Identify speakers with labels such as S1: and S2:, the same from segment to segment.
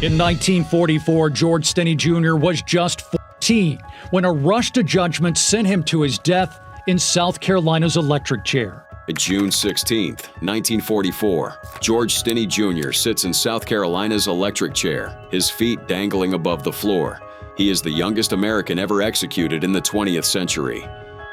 S1: In 1944, George Stinney Jr. was just 14 when a rush to judgment sent him to his death in South Carolina's electric chair.
S2: June 16, 1944, George Stinney Jr. sits in South Carolina's electric chair, his feet dangling above the floor. He is the youngest American ever executed in the 20th century.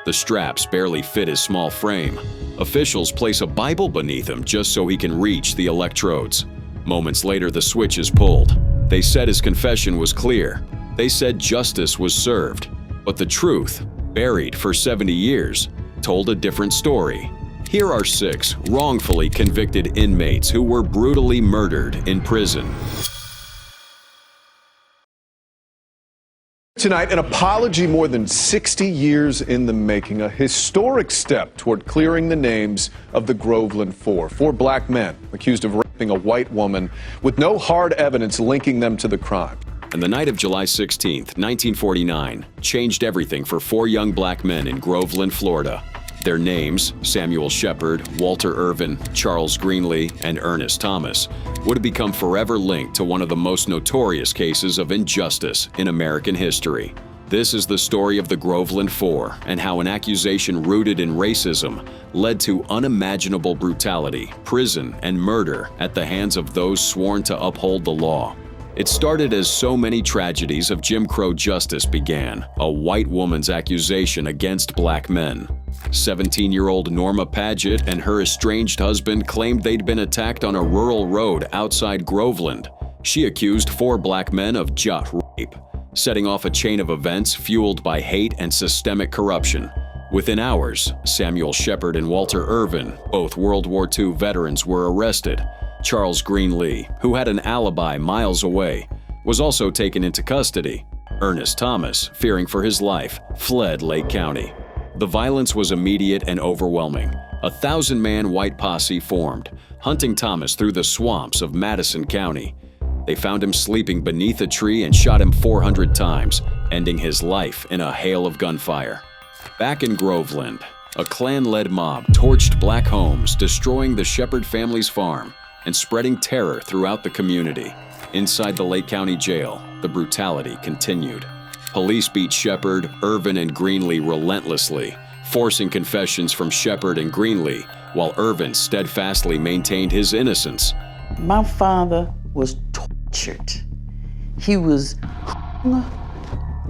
S2: The straps barely fit his small frame. Officials place a Bible beneath him just so he can reach the electrodes. Moments later, the switch is pulled. They said his confession was clear. They said justice was served. But the truth, buried for 70 years, told a different story. Here are 6 wrongfully convicted inmates who were brutally murdered in prison.
S3: Tonight, an apology more than 60 years in the making, a historic step toward clearing the names of the Groveland Four, 4 black men accused of raping a white woman with no hard evidence linking them to the crime.
S2: And the night of July 16, 1949, changed everything for 4 young black men in Groveland, Florida. Their names, Samuel Shepard, Walter Irvin, Charles Greenlee, and Ernest Thomas, would become forever linked to one of the most notorious cases of injustice in American history. This is the story of the Groveland Four and how an accusation rooted in racism led to unimaginable brutality, prison, and murder at the hands of those sworn to uphold the law. It started as so many tragedies of Jim Crow justice began, a white woman's accusation against black men. 17-year-old Norma Paget and her estranged husband claimed they'd been attacked on a rural road outside Groveland. She accused 4 black men of just rape, setting off a chain of events fueled by hate and systemic corruption. Within hours, Samuel Shepard and Walter Irvin, both World War II veterans, were arrested. Charles Greenlee, who had an alibi miles away, was also taken into custody. Ernest Thomas, fearing for his life, fled Lake County. The violence was immediate and overwhelming. A 1,000-man white posse formed, hunting Thomas through the swamps of Madison County. They found him sleeping beneath a tree and shot him 400 times, ending his life in a hail of gunfire. Back in Groveland, a Klan-led mob torched black homes, destroying the Shepard family's farm and spreading terror throughout the community. Inside the Lake County Jail, the brutality continued. Police beat Shepard, Irvin, and Greenlee relentlessly, forcing confessions from Shepard and Greenlee, while Irvin steadfastly maintained his innocence.
S4: My father was tortured. He was hung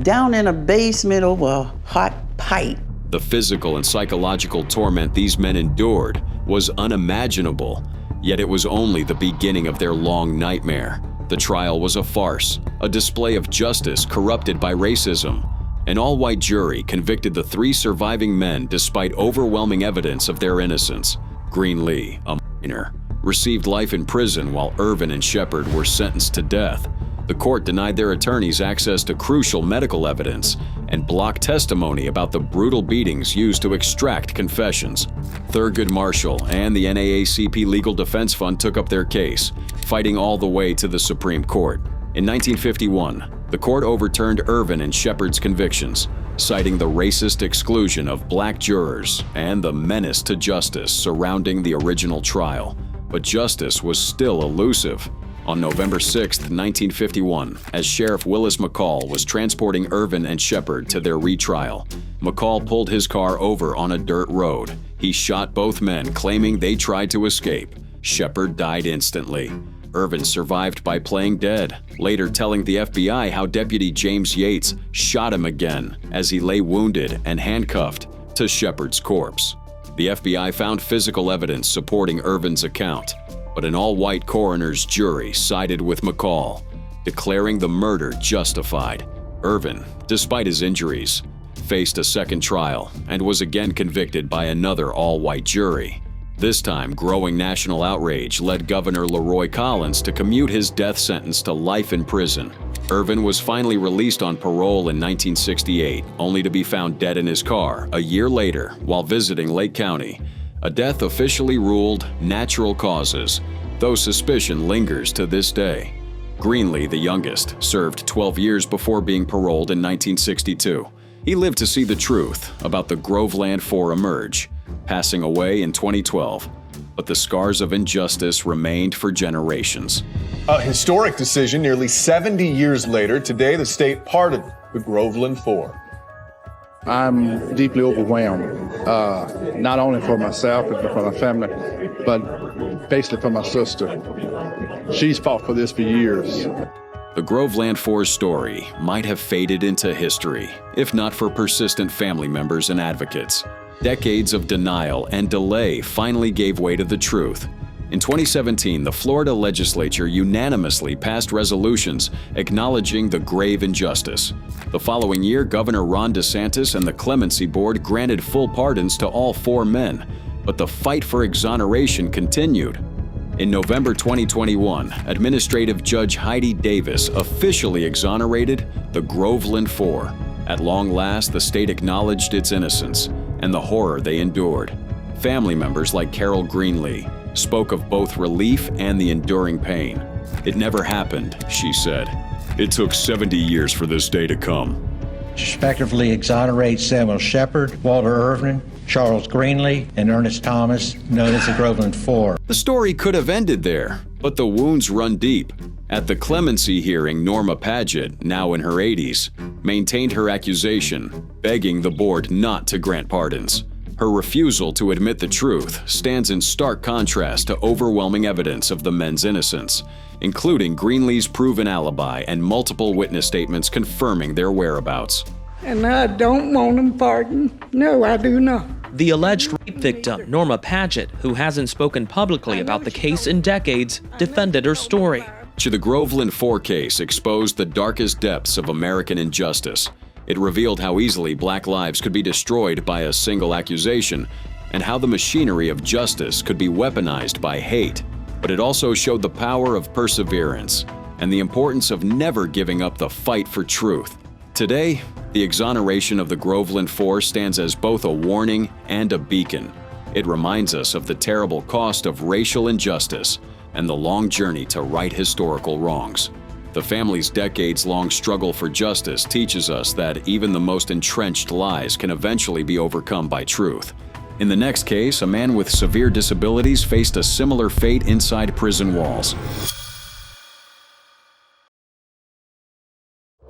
S4: down in a basement over a hot pipe.
S2: The physical and psychological torment these men endured was unimaginable, yet it was only the beginning of their long nightmare. The trial was a farce, a display of justice corrupted by racism. An all-white jury convicted the 3 surviving men despite overwhelming evidence of their innocence. Greenlee, a minor, received life in prison while Irvin and Shepard were sentenced to death. The court denied their attorneys access to crucial medical evidence and blocked testimony about the brutal beatings used to extract confessions. Thurgood Marshall and the NAACP Legal Defense Fund took up their case, fighting all the way to the Supreme Court. In 1951, the court overturned Irvin and Shepard's convictions, citing the racist exclusion of black jurors and the menace to justice surrounding the original trial. But justice was still elusive. On November 6, 1951, as Sheriff Willis McCall was transporting Irvin and Shepard to their retrial, McCall pulled his car over on a dirt road. He shot both men, claiming they tried to escape. Shepard died instantly. Irvin survived by playing dead, later telling the FBI how Deputy James Yates shot him again as he lay wounded and handcuffed to Shepard's corpse. The FBI found physical evidence supporting Irvin's account, but an all-white coroner's jury sided with McCall, declaring the murder justified. Irvin, despite his injuries, faced a second trial and was again convicted by another all-white jury. This time, growing national outrage led Governor Leroy Collins to commute his death sentence to life in prison. Irvin was finally released on parole in 1968, only to be found dead in his car a year later while visiting Lake County, a death officially ruled natural causes, though suspicion lingers to this day. Greenlee, the youngest, served 12 years before being paroled in 1962. He lived to see the truth about the Groveland Four emerge, passing away in 2012. but the scars of injustice remained for generations.
S3: A historic decision nearly 70 years later. Today, the state pardoned the Groveland Four.
S5: I'm deeply overwhelmed, not only for myself and for my family, but basically for my sister. She's fought for this for years.
S2: The Groveland Four story might have faded into history, if not for persistent family members and advocates. Decades of denial and delay finally gave way to the truth. In 2017, the Florida legislature unanimously passed resolutions acknowledging the grave injustice. The following year, Governor Ron DeSantis and the Clemency Board granted full pardons to all 4 men, but the fight for exoneration continued. In November 2021, Administrative Judge Heidi Davis officially exonerated the Groveland Four. At long last, the state acknowledged its innocence and the horror they endured. Family members like Carol Greenlee spoke of both relief and the enduring pain. "It never happened," she said. "It took 70 years for this day to come."
S6: Respectively exonerate Samuel Shepard, Walter Irvin, Charles Greenlee, and Ernest Thomas, known as the Groveland Four.
S2: The story could have ended there, but the wounds run deep. At the clemency hearing, Norma Paget, now in her 80s, maintained her accusation, begging the board not to grant pardons. Her refusal to admit the truth stands in stark contrast to overwhelming evidence of the men's innocence, including Greenlee's proven alibi and multiple witness statements confirming their whereabouts.
S7: And I don't want them pardoned. No, I do not.
S8: The alleged rape victim, Norma Paget, who hasn't spoken publicly about the case in decades, defended her story.
S2: The Groveland Four case exposed the darkest depths of American injustice. It revealed how easily black lives could be destroyed by a single accusation, and how the machinery of justice could be weaponized by hate. But it also showed the power of perseverance and the importance of never giving up the fight for truth. Today, the exoneration of the Groveland Four stands as both a warning and a beacon. It reminds us of the terrible cost of racial injustice and the long journey to right historical wrongs. The family's decades-long struggle for justice teaches us that even the most entrenched lies can eventually be overcome by truth. In the next case, a man with severe disabilities faced a similar fate inside prison walls.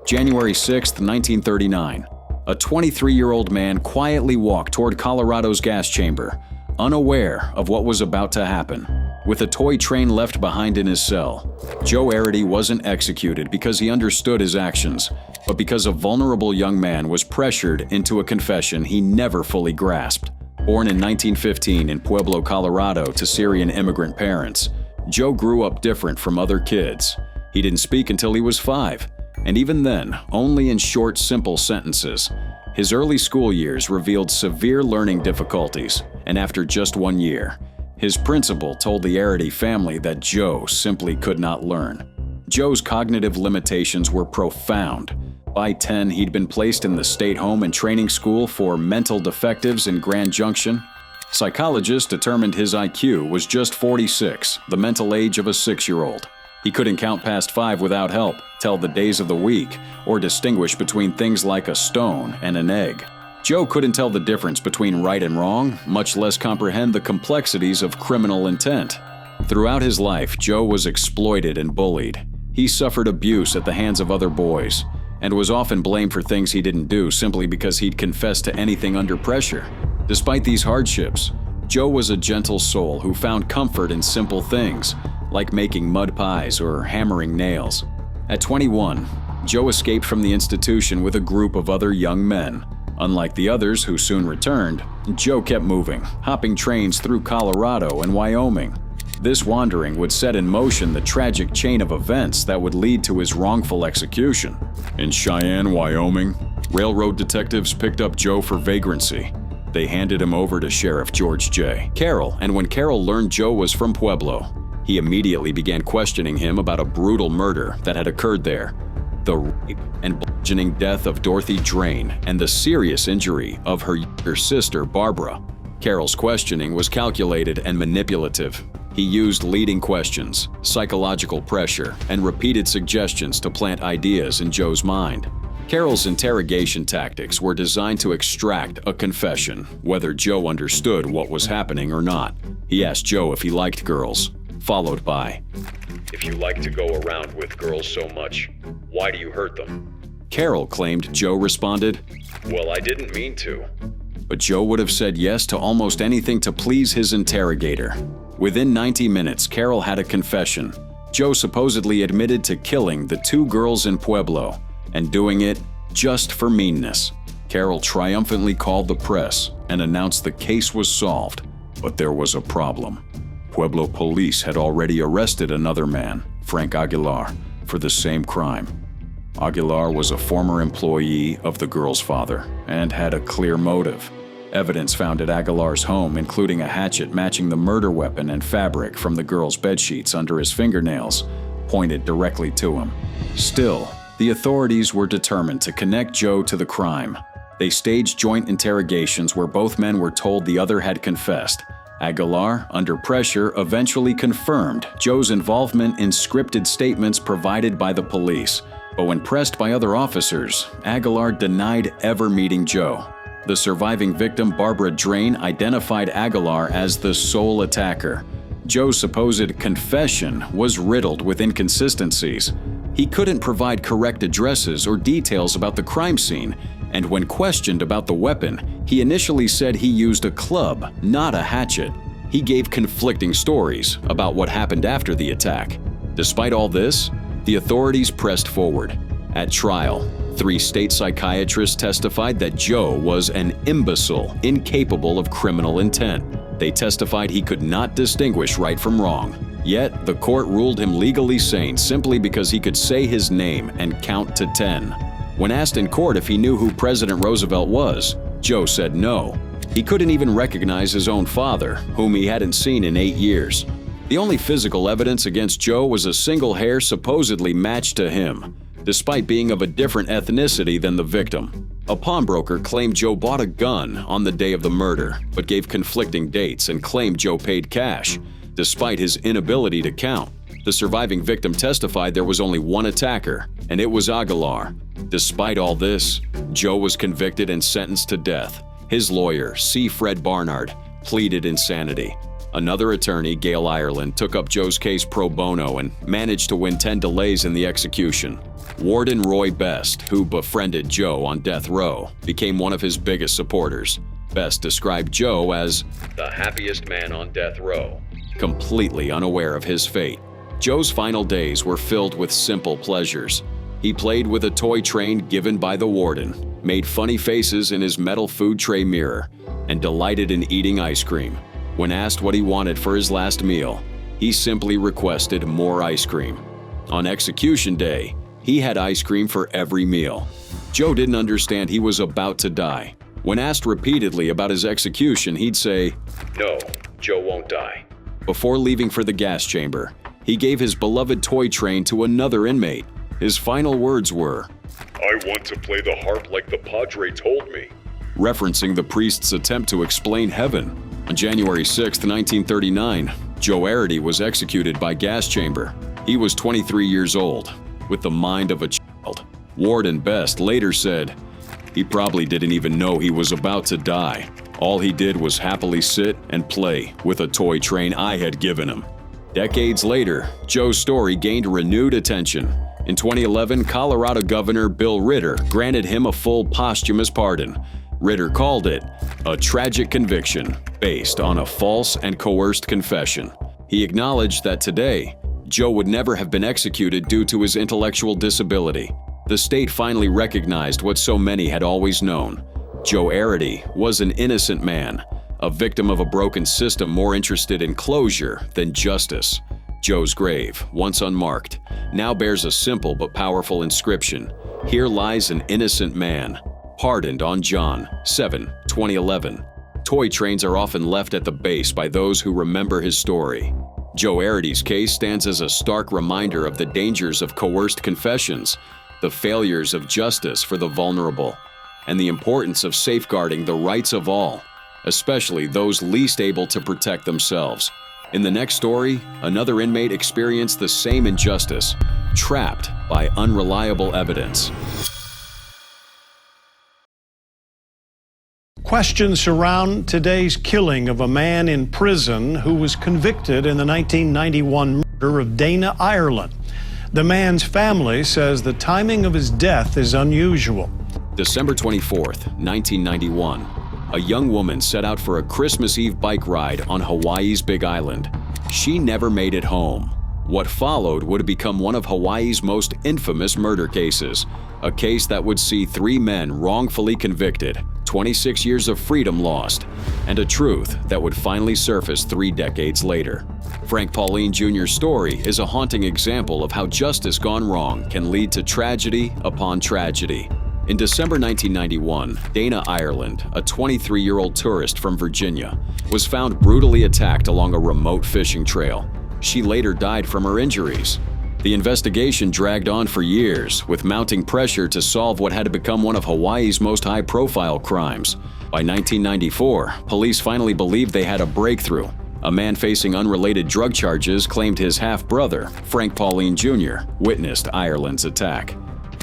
S2: January 6, 1939. A 23-year-old man quietly walked toward Colorado's gas chamber, unaware of what was about to happen. With a toy train left behind in his cell, Joe Arridy wasn't executed because he understood his actions, but because a vulnerable young man was pressured into a confession he never fully grasped. Born in 1915 in Pueblo, Colorado to Syrian immigrant parents, Joe grew up different from other kids. He didn't speak until he was 5, and even then, only in short, simple sentences. His early school years revealed severe learning difficulties, and after just 1 year, his principal told the Arridy family that Joe simply could not learn. Joe's cognitive limitations were profound. By 10, he'd been placed in the state home and training school for mental defectives in Grand Junction. Psychologists determined his IQ was just 46, the mental age of a 6-year-old. He couldn't count past 5 without help, tell the days of the week, or distinguish between things like a stone and an egg. Joe couldn't tell the difference between right and wrong, much less comprehend the complexities of criminal intent. Throughout his life, Joe was exploited and bullied. He suffered abuse at the hands of other boys, and was often blamed for things he didn't do simply because he'd confessed to anything under pressure. Despite these hardships, Joe was a gentle soul who found comfort in simple things, like making mud pies or hammering nails. At 21, Joe escaped from the institution with a group of other young men. Unlike the others who soon returned, Joe kept moving, hopping trains through Colorado and Wyoming. This wandering would set in motion the tragic chain of events that would lead to his wrongful execution. In Cheyenne, Wyoming, railroad detectives picked up Joe for vagrancy. They handed him over to Sheriff George J. Carroll, and when Carroll learned Joe was from Pueblo, he immediately began questioning him about a brutal murder that had occurred there, the rape and bludgeoning death of Dorothy Drain, and the serious injury of her younger sister, Barbara. Carroll's questioning was calculated and manipulative. He used leading questions, psychological pressure, and repeated suggestions to plant ideas in Joe's mind. Carol's interrogation tactics were designed to extract a confession, whether Joe understood what was happening or not. He asked Joe if he liked girls, followed by,
S9: "If you like to go around with girls so much, why do you hurt them?"
S2: Carol claimed Joe responded,
S9: "Well, I didn't mean to."
S2: But Joe would have said yes to almost anything to please his interrogator. Within 90 minutes, Carol had a confession. Joe supposedly admitted to killing the 2 girls in Pueblo, and doing it just for meanness. Carol triumphantly called the press and announced the case was solved. But there was a problem. Pueblo police had already arrested another man, Frank Aguilar, for the same crime. Aguilar was a former employee of the girl's father and had a clear motive. Evidence found at Aguilar's home, including a hatchet matching the murder weapon and fabric from the girl's bedsheets under his fingernails, pointed directly to him. Still, the authorities were determined to connect Joe to the crime. They staged joint interrogations where both men were told the other had confessed. Aguilar, under pressure, eventually confirmed Joe's involvement in scripted statements provided by the police. But when pressed by other officers, Aguilar denied ever meeting Joe. The surviving victim, Barbara Drain, identified Aguilar as the sole attacker. Joe's supposed confession was riddled with inconsistencies. He couldn't provide correct addresses or details about the crime scene, and when questioned about the weapon, he initially said he used a club, not a hatchet. He gave conflicting stories about what happened after the attack. Despite all this, the authorities pressed forward. At trial, 3 state psychiatrists testified that Joe was an imbecile, incapable of criminal intent. They testified he could not distinguish right from wrong. Yet, the court ruled him legally sane simply because he could say his name and count to 10. When asked in court if he knew who President Roosevelt was, Joe said no. He couldn't even recognize his own father, whom he hadn't seen in 8 years. The only physical evidence against Joe was a single hair supposedly matched to him, despite being of a different ethnicity than the victim. A pawnbroker claimed Joe bought a gun on the day of the murder, but gave conflicting dates and claimed Joe paid cash, despite his inability to count. The surviving victim testified there was only one attacker, and it was Aguilar. Despite all this, Joe was convicted and sentenced to death. His lawyer, C. Fred Barnard, pleaded insanity. Another attorney, Gail Ireland, took up Joe's case pro bono and managed to win 10 delays in the execution. Warden Roy Best, who befriended Joe on death row, became one of his biggest supporters. Best described Joe as
S9: "the happiest man on death row,"
S2: completely unaware of his fate. Joe's final days were filled with simple pleasures. He played with a toy train given by the warden, made funny faces in his metal food tray mirror, and delighted in eating ice cream. When asked what he wanted for his last meal, he simply requested more ice cream. On execution day, he had ice cream for every meal. Joe didn't understand he was about to die. When asked repeatedly about his execution, he'd say,
S9: "No, Joe won't die."
S2: Before leaving for the gas chamber, he gave his beloved toy train to another inmate. His final words were,
S9: "I want to play the harp like the Padre told me,"
S2: referencing the priest's attempt to explain heaven. On January 6, 1939, Joe Arridy was executed by gas chamber. He was 23 years old, with the mind of a child. Warden Best later said, "He probably didn't even know he was about to die. All he did was happily sit and play with a toy train I had given him." Decades later, Joe's story gained renewed attention. In 2011, Colorado Governor Bill Ritter granted him a full posthumous pardon. Ritter called it a tragic conviction based on a false and coerced confession. He acknowledged that today, Joe would never have been executed due to his intellectual disability. The state finally recognized what so many had always known. Joe Arridy was an innocent man, a victim of a broken system more interested in closure than justice. Joe's grave, once unmarked, now bears a simple but powerful inscription. Here lies an innocent man, pardoned on John 7, 2011. Toy trains are often left at the base by those who remember his story. Joe Arridy's case stands as a stark reminder of the dangers of coerced confessions, the failures of justice for the vulnerable, and the importance of safeguarding the rights of all, especially those least able to protect themselves. In the next story, another inmate experienced the same injustice, trapped by unreliable evidence.
S10: questions surround today's killing of a man in prison who was convicted in the 1991 murder of Dana Ireland. The man's family says the timing of his death is unusual.
S2: December 24th, 1991. A young woman set out for a Christmas Eve bike ride on Hawaii's Big Island. She never made it home. What followed would become one of Hawaii's most infamous murder cases, a case that would see 3 men wrongfully convicted, 26 years of freedom lost, and a truth that would finally surface 3 decades later. Frank Pauline Jr.'s story is a haunting example of how justice gone wrong can lead to tragedy upon tragedy. In December 1991, Dana Ireland, a 23-year-old tourist from Virginia, was found brutally attacked along a remote fishing trail. She later died from her injuries. The investigation dragged on for years, with mounting pressure to solve what had become one of Hawaii's most high-profile crimes. By 1994, police finally believed they had a breakthrough. A man facing unrelated drug charges claimed his half-brother, Frank Pauline Jr., witnessed Ireland's attack.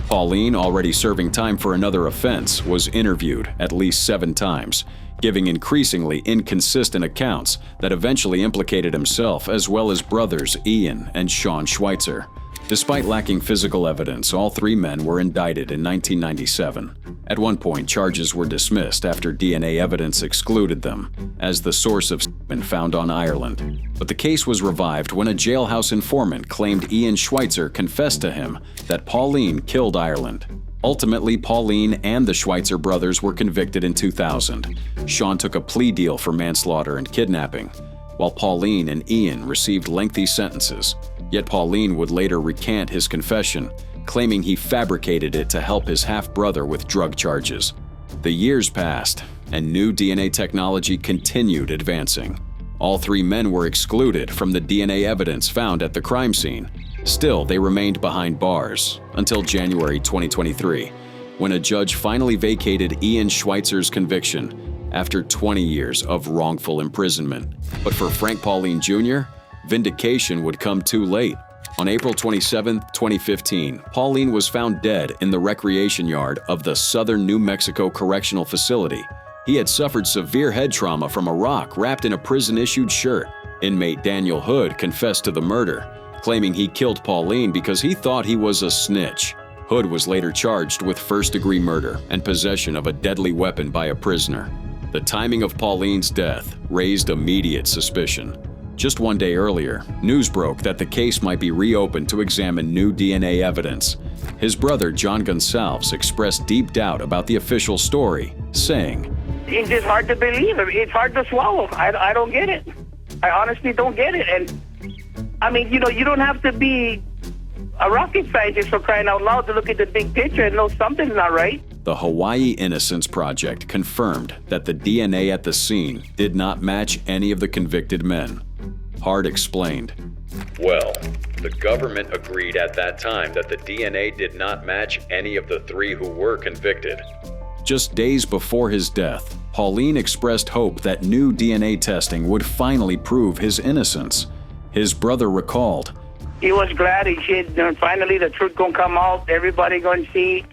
S2: Pauline, already serving time for another offense, was interviewed at least 7 times, giving increasingly inconsistent accounts that eventually implicated himself as well as brothers Ian and Sean Schweitzer. Despite lacking physical evidence, all 3 men were indicted in 1997. At one point, charges were dismissed after DNA evidence excluded them as the source of semen found on Ireland. But the case was revived when a jailhouse informant claimed Ian Schweitzer confessed to him that Pauline killed Ireland. Ultimately, Pauline and the Schweitzer brothers were convicted in 2000. Sean took a plea deal for manslaughter and kidnapping, while Pauline and Ian received lengthy sentences. Yet Pauline would later recant his confession, claiming he fabricated it to help his half-brother with drug charges. The years passed, and new DNA technology continued advancing. All 3 men were excluded from the DNA evidence found at the crime scene. Still, they remained behind bars until January 2023, when a judge finally vacated Ian Schweitzer's conviction after 20 years of wrongful imprisonment. But for Frank Pauline Jr., vindication would come too late. On April 27, 2015, Pauline was found dead in the recreation yard of the Southern New Mexico Correctional Facility. He had suffered severe head trauma from a rock wrapped in a prison-issued shirt. Inmate Daniel Hood confessed to the murder, claiming he killed Pauline because he thought he was a snitch. Hood was later charged with first-degree murder and possession of a deadly weapon by a prisoner. The timing of Pauline's death raised immediate suspicion. Just one day earlier, news broke that the case might be reopened to examine new DNA evidence. His brother, John Gonsalves, expressed deep doubt about the official story, saying,
S11: "It's just hard to believe. It's hard to swallow. I don't get it. I honestly don't get it." And I mean, you don't have to be a rocket scientist for crying out loud to look at the big picture and know something's not right.
S2: The Hawaii Innocence Project confirmed that the DNA at the scene did not match any of the convicted men. Hart explained,
S9: "Well, the government agreed at that time that the DNA did not match any of the 3 who were convicted."
S2: Just days before his death, Pauline expressed hope that new DNA testing would finally prove his innocence. His brother recalled,
S11: He was glad finally the truth gonna come out, everybody gonna see,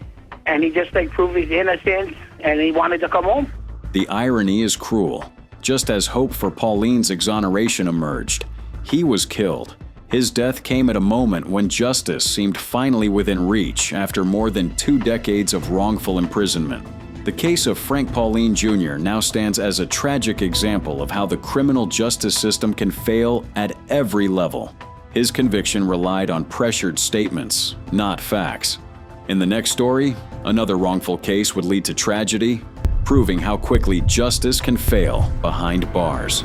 S11: and he just proved his innocence, and he wanted to come home.
S2: The irony is cruel. Just as hope for Pauline's exoneration emerged, he was killed. His death came at a moment when justice seemed finally within reach after more than 2 decades of wrongful imprisonment. The case of Frank Pauline Jr. now stands as a tragic example of how the criminal justice system can fail at every level. His conviction relied on pressured statements, not facts. In the next story, another wrongful case would lead to tragedy, proving how quickly justice can fail behind bars.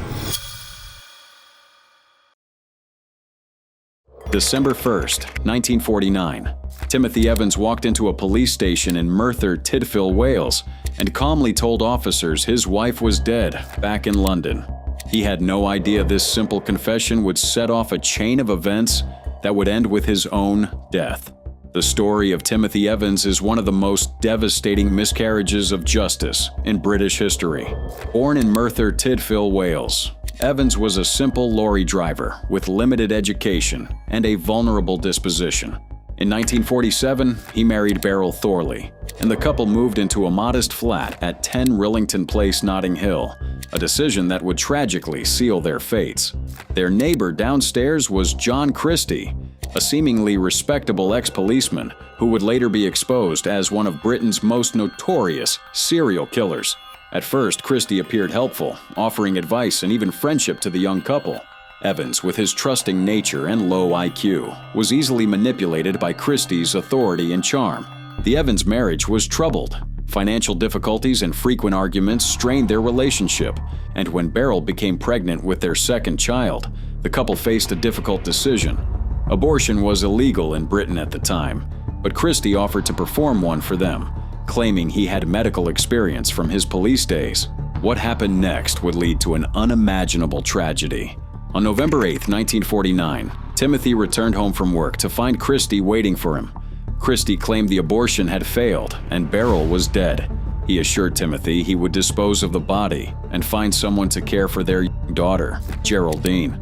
S2: December 1st, 1949. Timothy Evans walked into a police station in Merthyr Tydfil, Wales, and calmly told officers his wife was dead back in London. He had no idea this simple confession would set off a chain of events that would end with his own death. The story of Timothy Evans is one of the most devastating miscarriages of justice in British history. Born in Merthyr Tydfil, Wales, Evans was a simple lorry driver with limited education and a vulnerable disposition. In 1947, he married Beryl Thorley, and the couple moved into a modest flat at 10 Rillington Place, Notting Hill, a decision that would tragically seal their fates. Their neighbor downstairs was John Christie, a seemingly respectable ex-policeman who would later be exposed as one of Britain's most notorious serial killers. At first, Christie appeared helpful, offering advice and even friendship to the young couple. Evans, with his trusting nature and low IQ, was easily manipulated by Christie's authority and charm. The Evans marriage was troubled. Financial difficulties and frequent arguments strained their relationship, and when Beryl became pregnant with their second child, the couple faced a difficult decision. Abortion was illegal in Britain at the time, but Christie offered to perform one for them, claiming he had medical experience from his police days. What happened next would lead to an unimaginable tragedy. On November 8, 1949, Timothy returned home from work to find Christie waiting for him. Christie claimed the abortion had failed and Beryl was dead. He assured Timothy he would dispose of the body and find someone to care for their young daughter, Geraldine.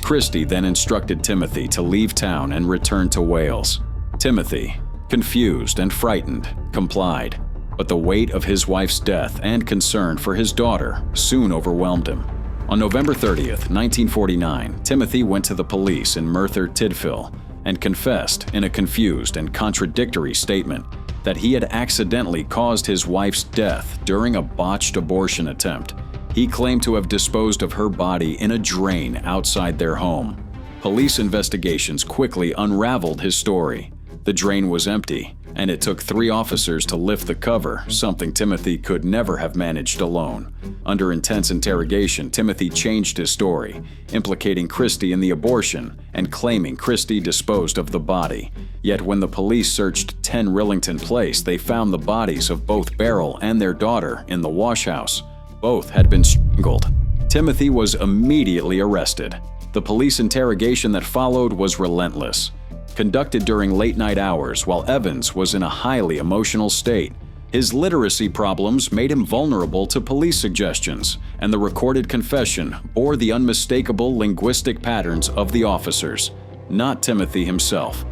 S2: Christie then instructed Timothy to leave town and return to Wales. Timothy, confused and frightened, complied, but the weight of his wife's death and concern for his daughter soon overwhelmed him. On November 30th, 1949, Timothy went to the police in Merthyr Tydfil and confessed in a confused and contradictory statement that he had accidentally caused his wife's death during a botched abortion attempt. He claimed to have disposed of her body in a drain outside their home. Police investigations quickly unraveled his story. The drain was empty, and it took 3 officers to lift the cover, something Timothy could never have managed alone. Under intense interrogation, Timothy changed his story, implicating Christie in the abortion and claiming Christie disposed of the body. Yet when the police searched 10 Rillington Place, they found the bodies of both Beryl and their daughter in the wash house. Both had been strangled. Timothy was immediately arrested. The police interrogation that followed was relentless, conducted during late-night hours while Evans was in a highly emotional state. His literacy problems made him vulnerable to police suggestions, and the recorded confession bore the unmistakable linguistic patterns of the officers, not Timothy himself.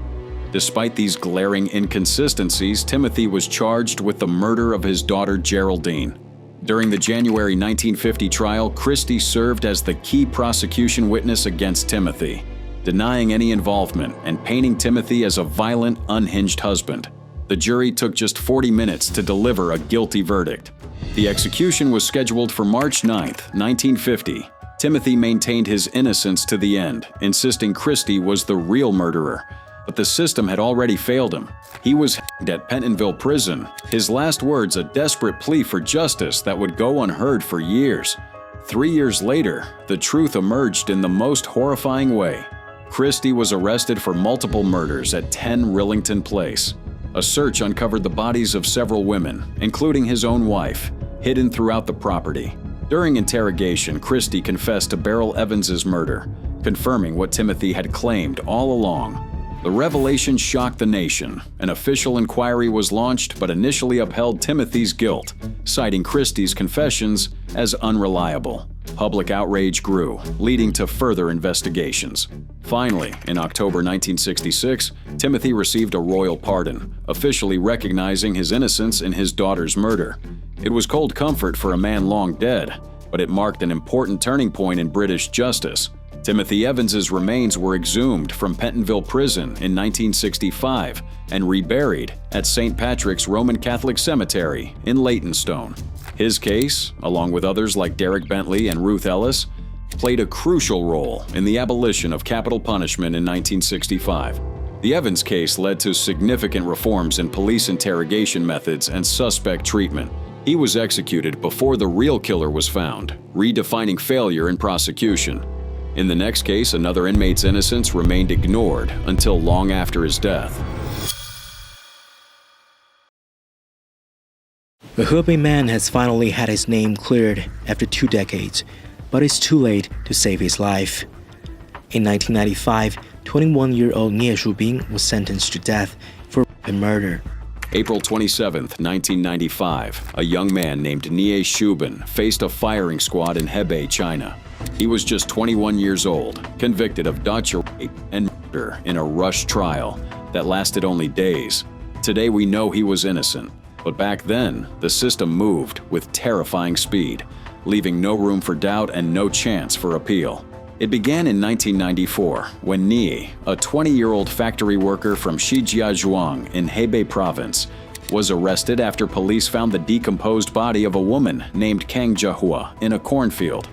S2: Despite these glaring inconsistencies, Timothy was charged with the murder of his daughter Geraldine. During the January 1950 trial, Christie served as the key prosecution witness against Timothy, denying any involvement and painting Timothy as a violent, unhinged husband. The jury took just 40 minutes to deliver a guilty verdict. The execution was scheduled for March 9, 1950. Timothy maintained his innocence to the end, insisting Christie was the real murderer. But the system had already failed him. He was hanged at Pentonville Prison, his last words a desperate plea for justice that would go unheard for years. 3 years later, the truth emerged in the most horrifying way. Christie was arrested for multiple murders at 10 Rillington Place. A search uncovered the bodies of several women, including his own wife, hidden throughout the property. During interrogation, Christie confessed to Beryl Evans's murder, confirming what Timothy had claimed all along. The revelation shocked the nation. An official inquiry was launched but initially upheld Timothy's guilt, citing Christie's confessions as unreliable. Public outrage grew, leading to further investigations. Finally, in October 1966, Timothy received a royal pardon, officially recognizing his innocence in his daughter's murder. It was cold comfort for a man long dead, but it marked an important turning point in British justice. Timothy Evans's remains were exhumed from Pentonville Prison in 1965 and reburied at St. Patrick's Roman Catholic Cemetery in Leytonstone. His case, along with others like Derek Bentley and Ruth Ellis, played a crucial role in the abolition of capital punishment in 1965. The Evans case led to significant reforms in police interrogation methods and suspect treatment. He was executed before the real killer was found, redefining failure in prosecution. In the next case, another inmate's innocence remained ignored until long after his death.
S12: The Hubei man has finally had his name cleared after 2 decades, but it's too late to save his life. In 1995, 21-year-old Nie Shubin was sentenced to death for murder.
S2: April 27, 1995, a young man named Nie Shubin faced a firing squad in Hebei, China. He was just 21 years old, convicted of Dutch rape and murder in a rush trial that lasted only days. Today we know he was innocent, but back then, the system moved with terrifying speed, leaving no room for doubt and no chance for appeal. It began in 1994 when Nie, a 20-year-old factory worker from Shijiazhuang in Hebei Province, was arrested after police found the decomposed body of a woman named Kang Jiahua in a cornfield.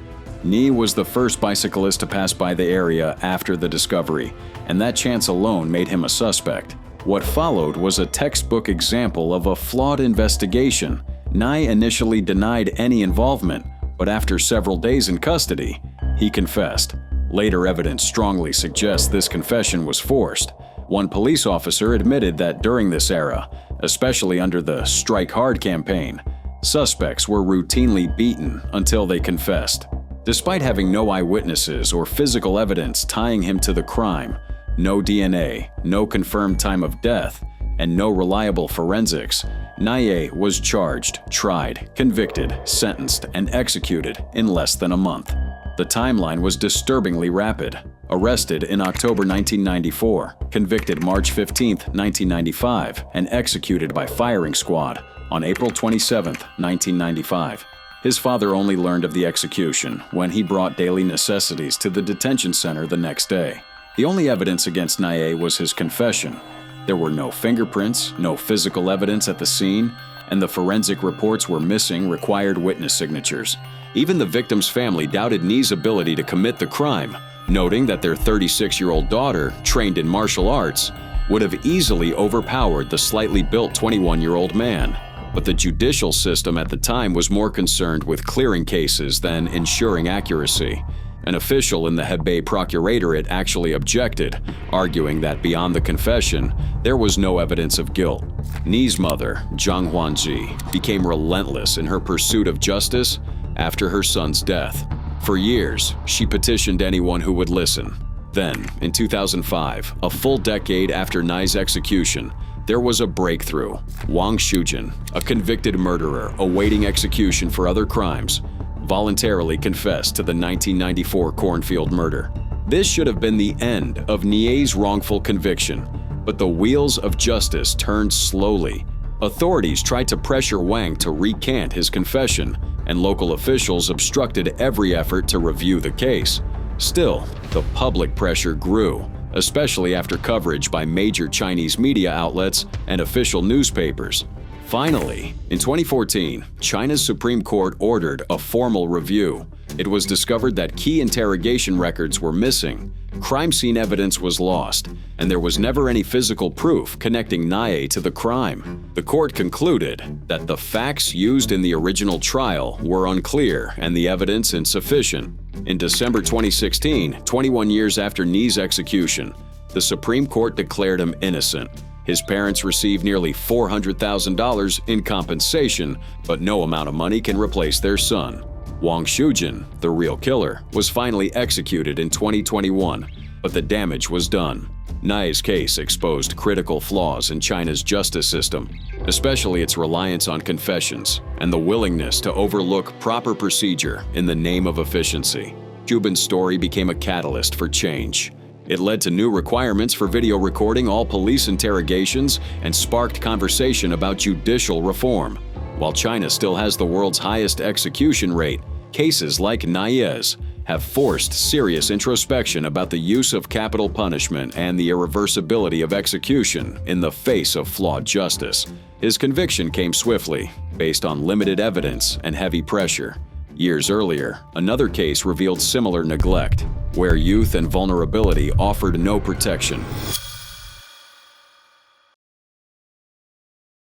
S2: Nie was the first bicyclist to pass by the area after the discovery, and that chance alone made him a suspect. What followed was a textbook example of a flawed investigation. Nie initially denied any involvement, but after several days in custody, he confessed. Later evidence strongly suggests this confession was forced. One police officer admitted that during this era, especially under the Strike Hard campaign, suspects were routinely beaten until they confessed. Despite having no eyewitnesses or physical evidence tying him to the crime, no DNA, no confirmed time of death, and no reliable forensics, Nie was charged, tried, convicted, sentenced, and executed in less than a month. The timeline was disturbingly rapid. Arrested in October 1994, convicted March 15, 1995, and executed by firing squad on April 27, 1995. His father only learned of the execution when he brought daily necessities to the detention center the next day. The only evidence against Nie was his confession. There were no fingerprints, no physical evidence at the scene, and the forensic reports were missing required witness signatures. Even the victim's family doubted Nie's ability to commit the crime, noting that their 36-year-old daughter, trained in martial arts, would have easily overpowered the slightly built 21-year-old man. But the judicial system at the time was more concerned with clearing cases than ensuring accuracy. An official in the Hebei Procuratorate actually objected, arguing that beyond the confession, there was no evidence of guilt. Nie's mother, Zhang Huanji, became relentless in her pursuit of justice after her son's death. For years, she petitioned anyone who would listen. Then, in 2005, a full decade after Nie's execution, there was a breakthrough. Wang Shujin, a convicted murderer awaiting execution for other crimes, voluntarily confessed to the 1994 cornfield murder. This should have been the end of Nie's wrongful conviction, but the wheels of justice turned slowly. Authorities tried to pressure Wang to recant his confession, and local officials obstructed every effort to review the case. Still, the public pressure grew, especially after coverage by major Chinese media outlets and official newspapers. Finally, in 2014, China's Supreme Court ordered a formal review. It was discovered that key interrogation records were missing, crime scene evidence was lost, and there was never any physical proof connecting Nie to the crime. The court concluded that the facts used in the original trial were unclear and the evidence insufficient. In December 2016, 21 years after Nie's execution, the Supreme Court declared him innocent. His parents received nearly $400,000 in compensation, but no amount of money can replace their son. Wang Shujin, the real killer, was finally executed in 2021, but the damage was done. Nie's case exposed critical flaws in China's justice system, especially its reliance on confessions and the willingness to overlook proper procedure in the name of efficiency. Shubin's story became a catalyst for change. It led to new requirements for video recording all police interrogations and sparked conversation about judicial reform. While China still has the world's highest execution rate, cases like Nie's have forced serious introspection about the use of capital punishment and the irreversibility of execution in the face of flawed justice. His conviction came swiftly, based on limited evidence and heavy pressure. Years earlier, another case revealed similar neglect, where youth and vulnerability offered no protection.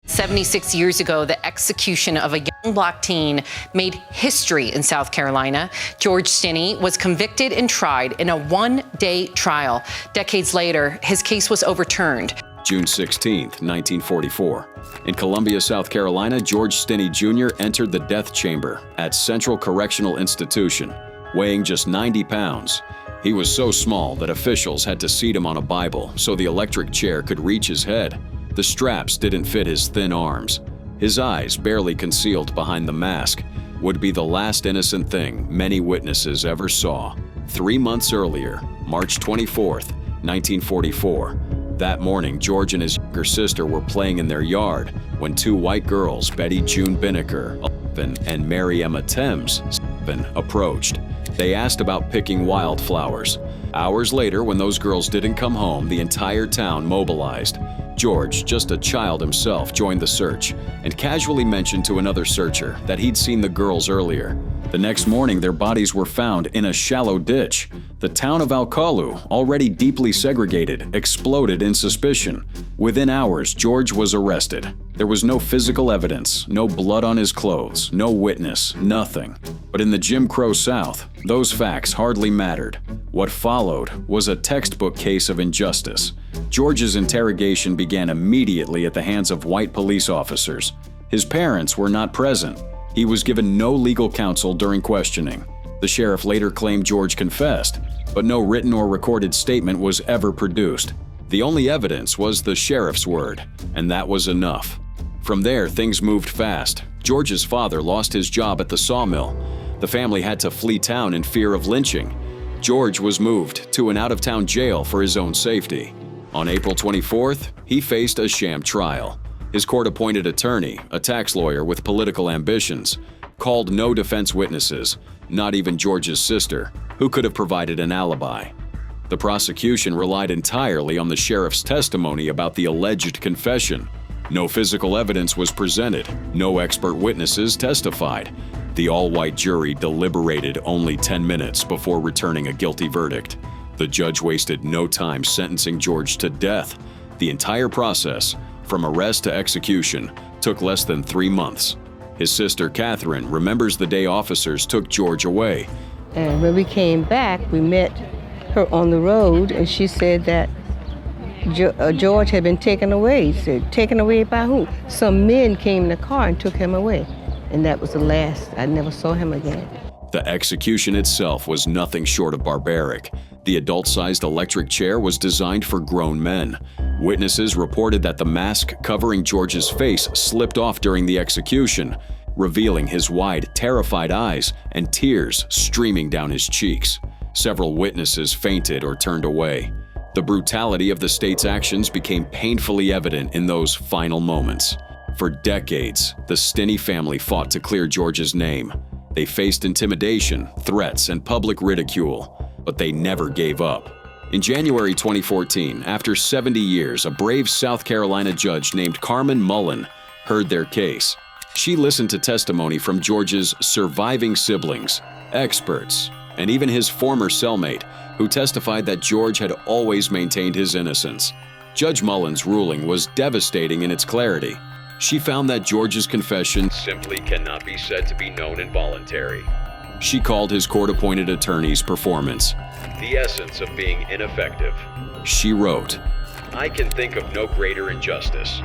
S13: 76 years ago, the execution of a young black teen made history in South Carolina. George Stinney was convicted and tried in a one-day trial. Decades later, his case was overturned.
S2: June 16, 1944. In Columbia, South Carolina, George Stinney Jr. entered the death chamber at Central Correctional Institution, weighing just 90 pounds. He was so small that officials had to seat him on a Bible so the electric chair could reach his head. The straps didn't fit his thin arms. His eyes, barely concealed behind the mask, would be the last innocent thing many witnesses ever saw. 3 months earlier, March 24, 1944, That morning, George and his younger sister were playing in their yard when two white girls, Betty June Binnicker, 11, and Mary Emma Thames, 7, approached. They asked about picking wildflowers. Hours later, when those girls didn't come home, the entire town mobilized. George, just a child himself, joined the search and casually mentioned to another searcher that he'd seen the girls earlier. The next morning, their bodies were found in a shallow ditch. The town of Alcalu, already deeply segregated, exploded in suspicion. Within hours, George was arrested. There was no physical evidence, no blood on his clothes, no witness, nothing. But in the Jim Crow South, those facts hardly mattered. What followed was a textbook case of injustice. George's interrogation began immediately at the hands of white police officers. His parents were not present. He was given no legal counsel during questioning. The sheriff later claimed George confessed, but no written or recorded statement was ever produced. The only evidence was the sheriff's word, and that was enough. From there, things moved fast. George's father lost his job at the sawmill. The family had to flee town in fear of lynching. George was moved to an out-of-town jail for his own safety. On April 24th, he faced a sham trial. His court-appointed attorney, a tax lawyer with political ambitions, called no defense witnesses, not even George's sister, who could have provided an alibi. The prosecution relied entirely on the sheriff's testimony about the alleged confession. No physical evidence was presented, no expert witnesses testified. The all-white jury deliberated only 10 minutes before returning a guilty verdict. The judge wasted no time sentencing George to death. The entire process, from arrest to execution, took less than 3 months. His sister, Catherine, remembers the day officers took George away.
S14: And when we came back, we met her on the road, and she said that George had been taken away. She said, taken away by who? Some men came in the car and took him away. And that was the last. I never saw him again.
S2: The execution itself was nothing short of barbaric. The adult-sized electric chair was designed for grown men. Witnesses reported that the mask covering George's face slipped off during the execution, revealing his wide, terrified eyes and tears streaming down his cheeks. Several witnesses fainted or turned away. The brutality of the state's actions became painfully evident in those final moments. For decades, the Stinney family fought to clear George's name. They faced intimidation, threats, and public ridicule, but they never gave up. In January 2014, after 70 years, a brave South Carolina judge named Carmen Mullen heard their case. She listened to testimony from George's surviving siblings, experts, and even his former cellmate, who testified that George had always maintained his innocence. Judge Mullen's ruling was devastating in its clarity. She found that George's confession
S9: simply cannot be said to be known and voluntary.
S2: She called his court-appointed attorney's performance
S9: the essence of being ineffective.
S2: She wrote,
S9: I can think of no greater injustice.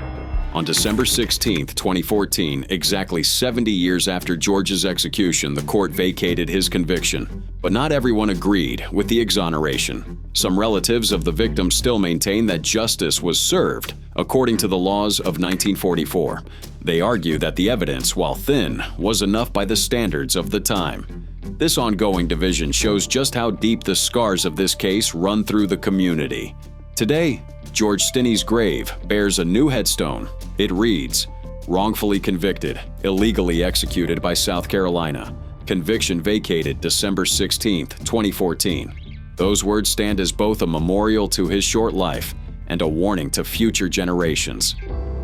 S2: On December 16, 2014, exactly 70 years after George's execution, the court vacated his conviction. But not everyone agreed with the exoneration. Some relatives of the victim still maintain that justice was served according to the laws of 1944. They argue that the evidence, while thin, was enough by the standards of the time. This ongoing division shows just how deep the scars of this case run through the community. Today, George Stinney's grave bears a new headstone. It reads, "Wrongfully convicted, illegally executed by South Carolina. Conviction vacated December 16, 2014. Those words stand as both a memorial to his short life and a warning to future generations.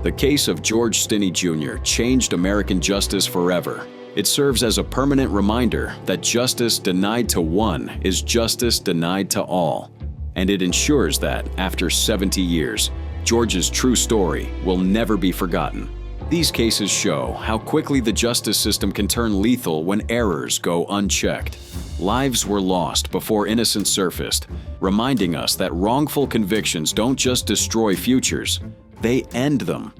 S2: The case of George Stinney Jr. changed American justice forever. It serves as a permanent reminder that justice denied to one is justice denied to all. And it ensures that, after 70 years, George's true story will never be forgotten. These cases show how quickly the justice system can turn lethal when errors go unchecked. Lives were lost before innocence surfaced, reminding us that wrongful convictions don't just destroy futures, they end them.